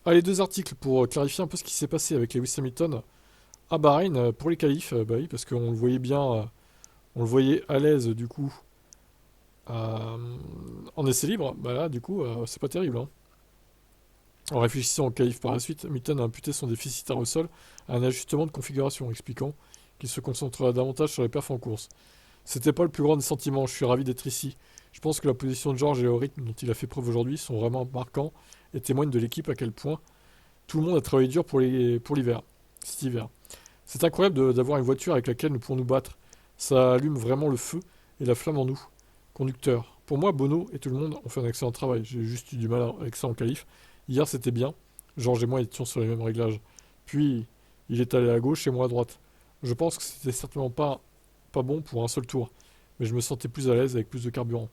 Allez, deux articles pour clarifier un peu ce qui s'est passé avec Lewis Hamilton à Bahreïn pour les qualifs. Bah oui, parce qu'on le voyait bien, on le voyait à l'aise du coup euh, en essai libre. Bah là, du coup, c'est pas terrible, hein. En réfléchissant au qualif par la suite, Hamilton a imputé son déficit à Russell à un ajustement de configuration, expliquant qu'il se concentrera davantage sur les perfs en course. C'était pas le plus grand des sentiments, je suis ravi d'être ici. Je pense que la position de George et le rythme dont il a fait preuve aujourd'hui sont vraiment marquants et témoignent de l'équipe à quel point tout le monde a travaillé dur pour l'hiver, cet hiver. C'est incroyable d'avoir une voiture avec laquelle nous pouvons nous battre. Ça allume vraiment le feu et la flamme en nous. Conducteur. Pour moi, Bono et tout le monde ont fait un excellent travail. J'ai juste eu du mal avec ça en qualif. Hier, c'était bien. Georges et moi étions sur les mêmes réglages. Puis, il est allé à gauche et moi à droite. Je pense que c'était certainement pas bon pour un seul tour. Mais je me sentais plus à l'aise avec plus de carburant.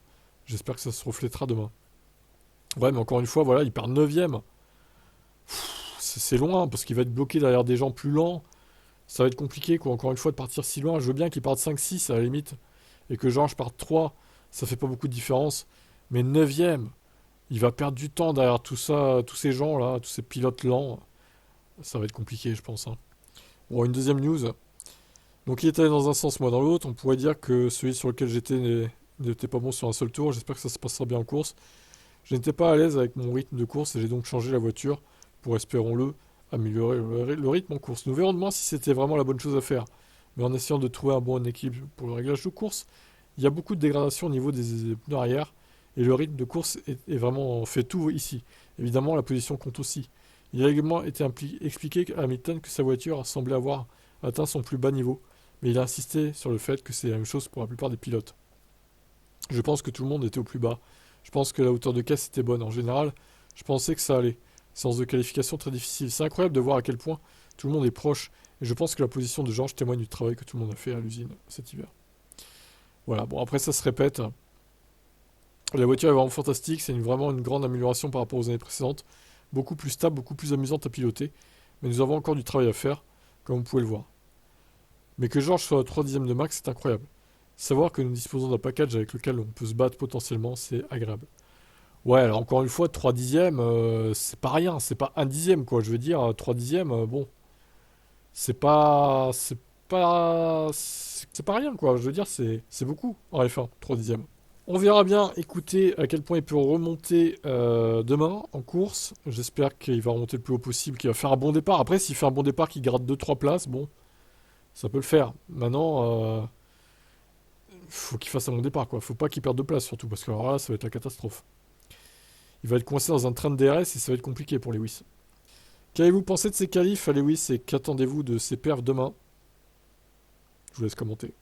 J'espère que ça se reflètera demain. Ouais, mais encore une fois, voilà, il part 9ème. C'est loin parce qu'il va être bloqué derrière des gens plus lents. Ça va être compliqué, quoi, encore une fois, de partir si loin. Je veux bien qu'il parte 5-6 à la limite, et que Georges parte 3, ça fait pas beaucoup de différence. Mais 9ème, il va perdre du temps derrière tout ça, tous ces gens-là, tous ces pilotes lents. Ça va être compliqué, je pense, hein. Bon, une deuxième news. Donc il est allé dans un sens, moi dans l'autre. On pourrait dire que celui sur lequel j'étais n'était pas bon sur un seul tour. J'espère que ça se passera bien en course. Je n'étais pas à l'aise avec mon rythme de course et j'ai donc changé la voiture pour, espérons-le, améliorer le rythme en course. Nous verrons demain si c'était vraiment la bonne chose à faire. Mais en essayant de trouver un bon équilibre pour le réglage de course, il y a beaucoup de dégradation au niveau des pneus arrière et le rythme de course est vraiment fait tout ici. Évidemment, la position compte aussi. Il a également été expliqué à Hamilton que sa voiture semblait avoir atteint son plus bas niveau, mais il a insisté sur le fait que c'est la même chose pour la plupart des pilotes. Je pense que tout le monde était au plus bas. Je pense que la hauteur de caisse était bonne. En général, je pensais que ça allait. Séance de qualification très difficile. C'est incroyable de voir à quel point tout le monde est proche. Et je pense que la position de Georges témoigne du travail que tout le monde a fait à l'usine cet hiver. Voilà, bon après ça se répète. La voiture est vraiment fantastique. C'est vraiment une grande amélioration par rapport aux années précédentes. Beaucoup plus stable, beaucoup plus amusante à piloter. Mais nous avons encore du travail à faire, comme vous pouvez le voir. Mais que Georges soit à 3 dixièmes de max, c'est incroyable. Savoir que nous disposons d'un package avec lequel on peut se battre potentiellement, c'est agréable. Ouais, alors encore une fois, 3 dixièmes, c'est pas rien, c'est pas un dixième, quoi. Je veux dire, 3 dixièmes, bon, c'est pas rien, quoi. Je veux dire, c'est beaucoup en F1, 3 dixièmes. On verra bien, écoutez, à quel point il peut remonter demain en course. J'espère qu'il va remonter le plus haut possible, qu'il va faire un bon départ. Après, s'il fait un bon départ, qu'il gratte 2-3 places, bon, ça peut le faire. Maintenant, faut qu'il fasse un bon départ, quoi. Faut pas qu'il perde de place, surtout, parce que alors là, ça va être la catastrophe. Il va être coincé dans un train de DRS et ça va être compliqué pour Lewis. Qu'avez-vous pensé de ces qualifs à Lewis et qu'attendez-vous de ses perfs demain? Je vous laisse commenter.